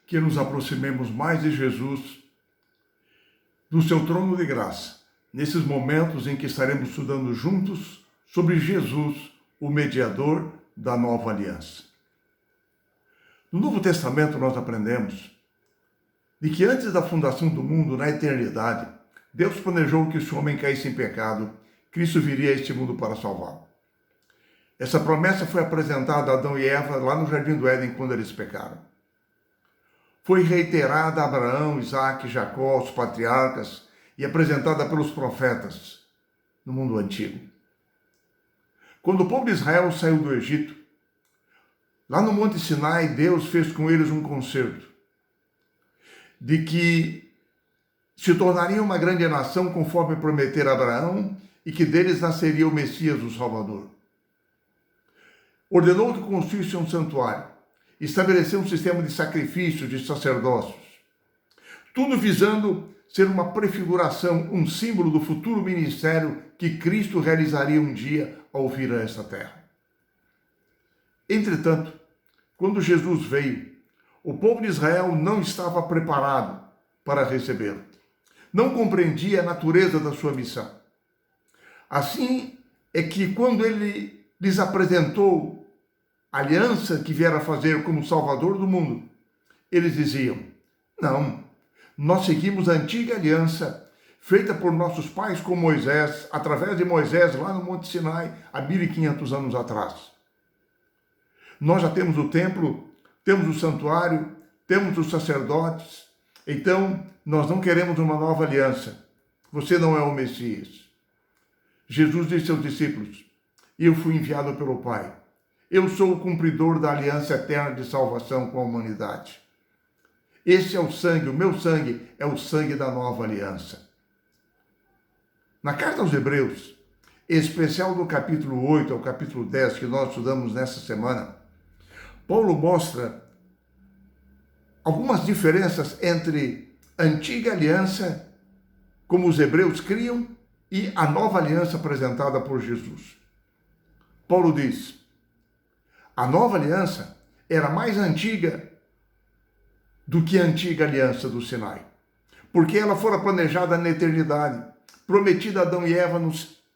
que nos aproximemos mais de Jesus, do seu trono de graça, nesses momentos em que estaremos estudando juntos sobre Jesus, o mediador da nova aliança. No Novo Testamento nós aprendemos de que antes da fundação do mundo, na eternidade, Deus planejou que se o homem caísse em pecado, Cristo viria a este mundo para salvá-lo. Essa promessa foi apresentada a Adão e Eva lá no Jardim do Éden quando eles pecaram. Foi reiterada a Abraão, Isaque, Jacó, os patriarcas e apresentada pelos profetas no mundo antigo. Quando o povo de Israel saiu do Egito, lá no Monte Sinai, Deus fez com eles um concerto de que se tornaria uma grande nação conforme prometera Abraão e que deles nasceria o Messias, o Salvador. Ordenou que construísse um santuário, estabeleceu um sistema de sacrifícios, de sacerdócios, tudo visando ser uma prefiguração, um símbolo do futuro ministério que Cristo realizaria um dia ao vir a esta terra. Entretanto, quando Jesus veio, o povo de Israel não estava preparado para recebê-lo. Não compreendia a natureza da sua missão. Assim é que quando ele lhes apresentou a aliança que viera fazer como Salvador do mundo, eles diziam: não, nós seguimos a antiga aliança feita por nossos pais com Moisés, através de Moisés lá no Monte Sinai, há 1500 anos atrás. Nós já temos o templo, temos o santuário, temos os sacerdotes, então nós não queremos uma nova aliança. Você não é o Messias. Jesus disse aos discípulos: eu fui enviado pelo Pai. Eu sou o cumpridor da aliança eterna de salvação com a humanidade. Esse é o sangue, o meu sangue é o sangue da nova aliança. Na carta aos Hebreus, em especial do capítulo 8 ao capítulo 10, que nós estudamos nessa semana, Paulo mostra algumas diferenças entre a antiga aliança, como os hebreus criam, e a nova aliança apresentada por Jesus. Paulo diz: a nova aliança era mais antiga do que a antiga aliança do Sinai, porque ela fora planejada na eternidade, prometida a Adão e Eva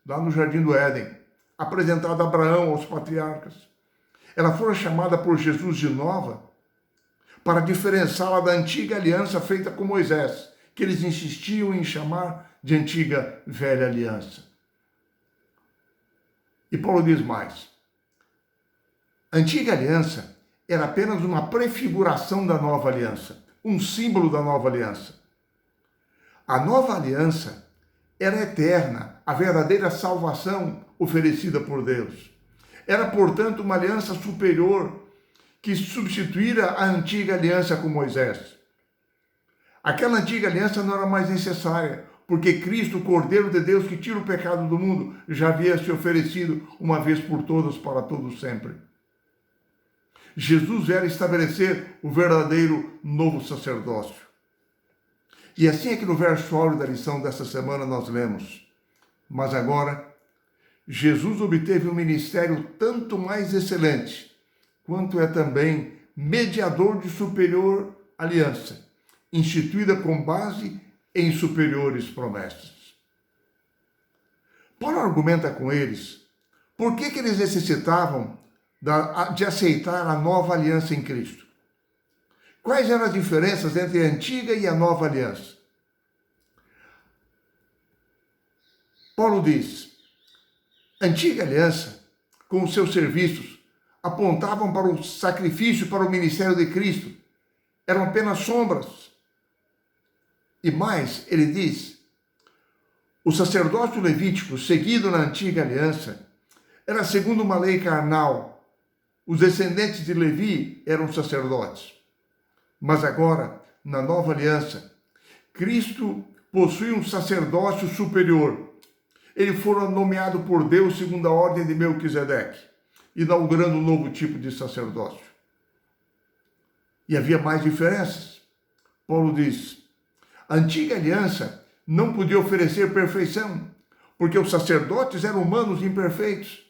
lá no Jardim do Éden, apresentada a Abraão, aos patriarcas. Ela fora chamada por Jesus de nova para diferenciá-la da antiga aliança feita com Moisés, que eles insistiam em chamar de antiga velha aliança. E Paulo diz mais: a antiga aliança era apenas uma prefiguração da nova aliança, um símbolo da nova aliança. A nova aliança era eterna, a verdadeira salvação oferecida por Deus. Era, portanto, uma aliança superior que substituíra a antiga aliança com Moisés. Aquela antiga aliança não era mais necessária, porque Cristo, o Cordeiro de Deus que tira o pecado do mundo, já havia se oferecido uma vez por todas para todo sempre. Jesus era estabelecer o verdadeiro novo sacerdócio. E assim é que no verso áureo da lição desta semana nós lemos: mas agora Jesus obteve um ministério tanto mais excelente, quanto é também mediador de superior aliança, instituída com base em superiores promessas. Paulo argumenta com eles por que eles necessitavam de aceitar a nova aliança em Cristo. Quais eram as diferenças entre a antiga e a nova aliança? Paulo diz: a antiga aliança, com os seus serviços, apontavam para o sacrifício, para o ministério de Cristo. Eram apenas sombras. E mais, ele diz, o sacerdócio levítico, seguido na antiga aliança, era segundo uma lei carnal. Os descendentes de Levi eram sacerdotes. Mas agora, na nova aliança, Cristo possui um sacerdócio superior. Ele fora nomeado por Deus segundo a ordem de Melquisedeque, inaugurando um novo tipo de sacerdócio. E havia mais diferenças. Paulo diz: a antiga aliança não podia oferecer perfeição, porque os sacerdotes eram humanos imperfeitos.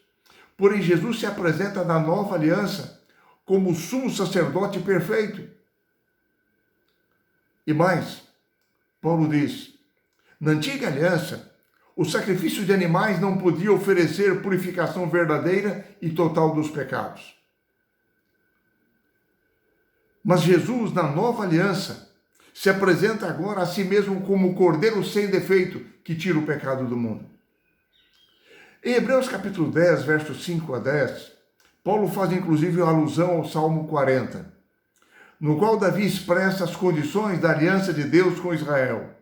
Porém, Jesus se apresenta na nova aliança como o sumo sacerdote perfeito. E mais, Paulo diz, na antiga aliança, o sacrifício de animais não podia oferecer purificação verdadeira e total dos pecados. Mas Jesus, na nova aliança, se apresenta agora a si mesmo como o Cordeiro sem defeito que tira o pecado do mundo. Em Hebreus capítulo 10, versos 5 a 10, Paulo faz inclusive alusão ao Salmo 40, no qual Davi expressa as condições da aliança de Deus com Israel.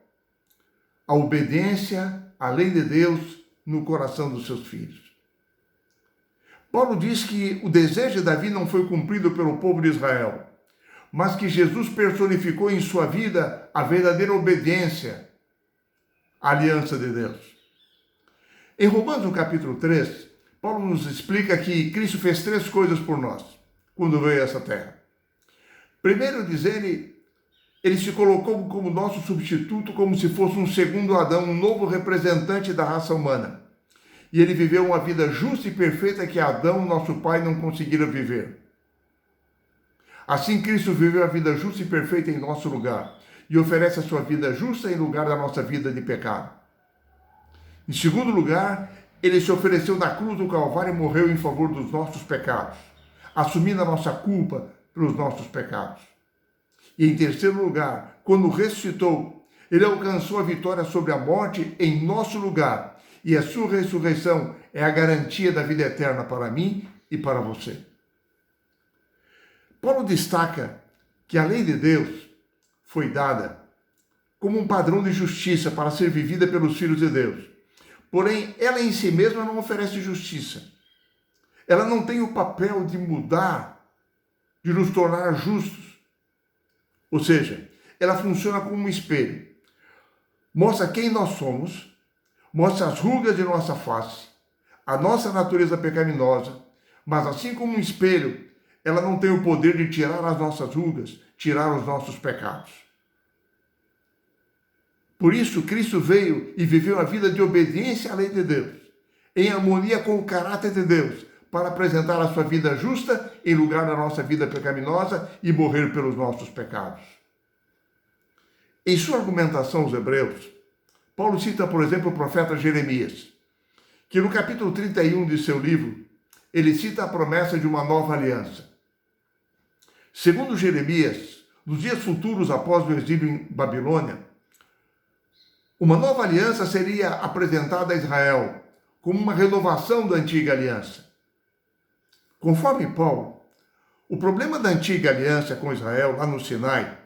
A obediência à lei de Deus no coração dos seus filhos. Paulo diz que o desejo de Davi não foi cumprido pelo povo de Israel, mas que Jesus personificou em sua vida a verdadeira obediência à aliança de Deus. Em Romanos, no capítulo 3, Paulo nos explica que Cristo fez 3 coisas por nós, quando veio a essa terra. Primeiro, diz ele se colocou como nosso substituto, como se fosse um segundo Adão, um novo representante da raça humana. E ele viveu uma vida justa e perfeita que Adão, nosso pai, não conseguira viver. Assim, Cristo viveu a vida justa e perfeita em nosso lugar e oferece a sua vida justa em lugar da nossa vida de pecado. Em segundo lugar, ele se ofereceu na cruz do Calvário e morreu em favor dos nossos pecados, assumindo a nossa culpa pelos nossos pecados. E em terceiro lugar, quando ressuscitou, ele alcançou a vitória sobre a morte em nosso lugar, e a sua ressurreição é a garantia da vida eterna para mim e para você. Paulo destaca que a lei de Deus foi dada como um padrão de justiça para ser vivida pelos filhos de Deus. Porém, ela em si mesma não oferece justiça. Ela não tem o papel de mudar, de nos tornar justos. Ou seja, ela funciona como um espelho. Mostra quem nós somos, mostra as rugas de nossa face, a nossa natureza pecaminosa, mas assim como um espelho, ela não tem o poder de tirar as nossas rugas, tirar os nossos pecados. Por isso, Cristo veio e viveu a vida de obediência à lei de Deus, em harmonia com o caráter de Deus, para apresentar a sua vida justa em lugar da nossa vida pecaminosa e morrer pelos nossos pecados. Em sua argumentação aos Hebreus, Paulo cita, por exemplo, o profeta Jeremias, que no capítulo 31 de seu livro, ele cita a promessa de uma nova aliança. Segundo Jeremias, nos dias futuros após o exílio em Babilônia, uma nova aliança seria apresentada a Israel como uma renovação da antiga aliança. Conforme Paulo, o problema da antiga aliança com Israel, lá no Sinai,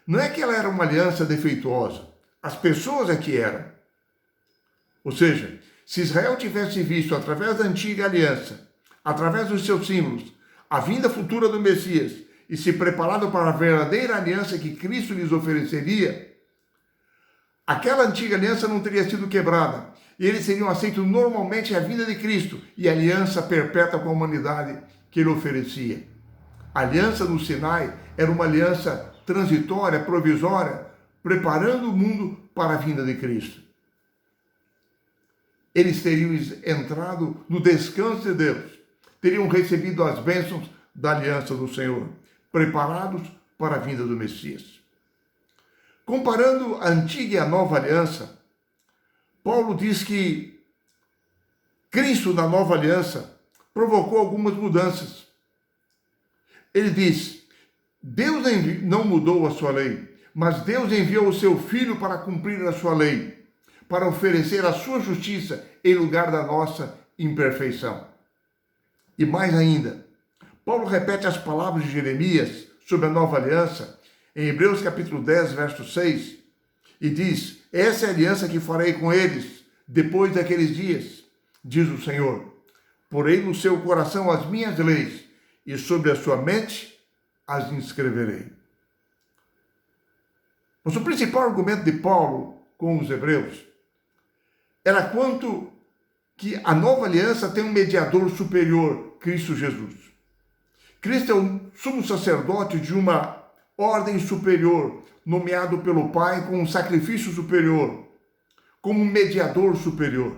não é que ela era uma aliança defeituosa, as pessoas é que eram. Ou seja, se Israel tivesse visto através da antiga aliança, através dos seus símbolos, a vinda futura do Messias e se preparado para a verdadeira aliança que Cristo lhes ofereceria, aquela antiga aliança não teria sido quebrada e eles teriam aceito normalmente a vinda de Cristo e a aliança perpétua com a humanidade que ele oferecia. A aliança no Sinai era uma aliança transitória, provisória, preparando o mundo para a vinda de Cristo. Eles teriam entrado no descanso de Deus, teriam recebido as bênçãos da aliança do Senhor, preparados para a vinda do Messias. Comparando a antiga e a nova aliança, Paulo diz que Cristo, na nova aliança, provocou algumas mudanças. Ele diz, Deus não mudou a sua lei, mas Deus enviou o seu Filho para cumprir a sua lei, para oferecer a sua justiça em lugar da nossa imperfeição. E mais ainda, Paulo repete as palavras de Jeremias sobre a nova aliança em Hebreus capítulo 10, verso 6, e diz, essa é a aliança que farei com eles depois daqueles dias, diz o Senhor. Porei no seu coração as minhas leis e sobre a sua mente as inscreverei. Mas o principal argumento de Paulo com os hebreus era quanto que a nova aliança tem um mediador superior, Cristo Jesus. Cristo é o sumo sacerdote de uma ordem superior, nomeado pelo Pai com um sacrifício superior, como um mediador superior.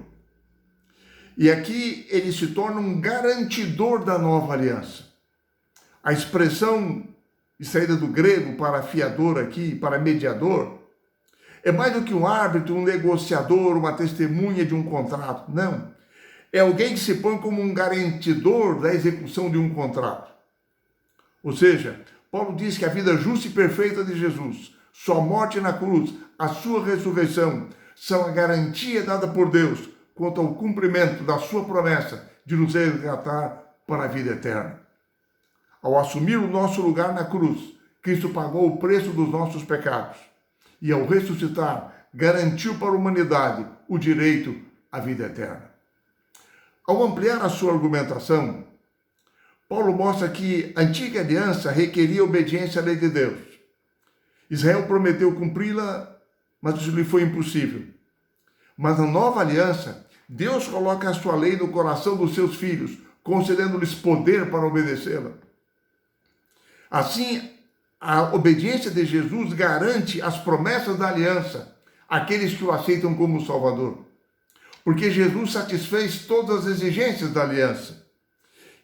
E aqui ele se torna um garantidor da nova aliança. A expressão extraída do grego para fiador aqui, para mediador, é mais do que um árbitro, um negociador, uma testemunha de um contrato. Não. É alguém que se põe como um garantidor da execução de um contrato. Ou seja, Paulo diz que a vida justa e perfeita de Jesus, sua morte na cruz, a sua ressurreição, são a garantia dada por Deus quanto ao cumprimento da sua promessa de nos resgatar para a vida eterna. Ao assumir o nosso lugar na cruz, Cristo pagou o preço dos nossos pecados e, ao ressuscitar, garantiu para a humanidade o direito à vida eterna. Ao ampliar a sua argumentação, Paulo mostra que a antiga aliança requeria obediência à lei de Deus. Israel prometeu cumpri-la, mas isso lhe foi impossível. Mas na nova aliança, Deus coloca a sua lei no coração dos seus filhos, concedendo-lhes poder para obedecê-la. Assim, a obediência de Jesus garante as promessas da aliança àqueles que o aceitam como Salvador. Porque Jesus satisfez todas as exigências da aliança.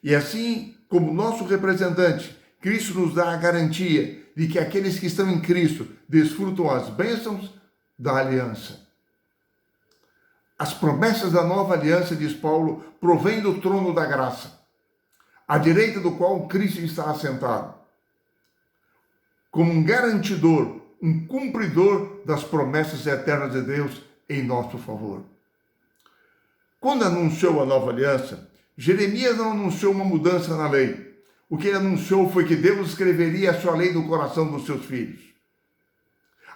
E assim, como nosso representante, Cristo nos dá a garantia de que aqueles que estão em Cristo desfrutam as bênçãos da aliança. As promessas da nova aliança, diz Paulo, provêm do trono da graça, à direita do qual Cristo está assentado, como um garantidor, um cumpridor das promessas eternas de Deus em nosso favor. Quando anunciou a nova aliança, Jeremias não anunciou uma mudança na lei. O que ele anunciou foi que Deus escreveria a sua lei no coração dos seus filhos.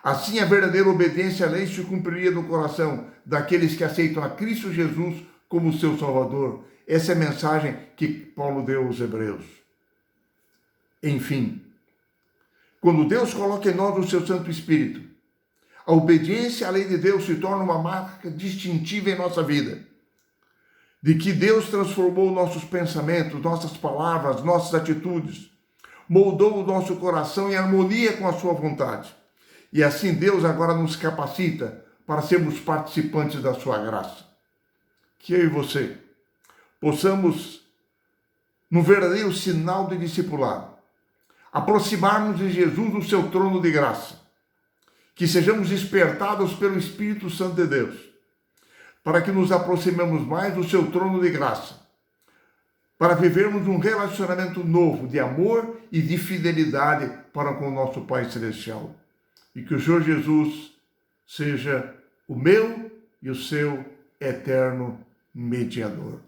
Assim, a verdadeira obediência à lei se cumpriria no coração daqueles que aceitam a Cristo Jesus como seu Salvador. Essa é a mensagem que Paulo deu aos Hebreus. Enfim, quando Deus coloca em nós o seu Santo Espírito, a obediência à lei de Deus se torna uma marca distintiva em nossa vida, de que Deus transformou nossos pensamentos, nossas palavras, nossas atitudes, moldou o nosso coração em harmonia com a sua vontade. E assim Deus agora nos capacita para sermos participantes da sua graça. Que eu e você possamos, num verdadeiro sinal de discipulado, aproximarmos de Jesus no seu trono de graça, que sejamos despertados pelo Espírito Santo de Deus, para que nos aproximemos mais do seu trono de graça, para vivermos um relacionamento novo de amor e de fidelidade para com o nosso Pai Celestial. E que o Senhor Jesus seja o meu e o seu eterno mediador.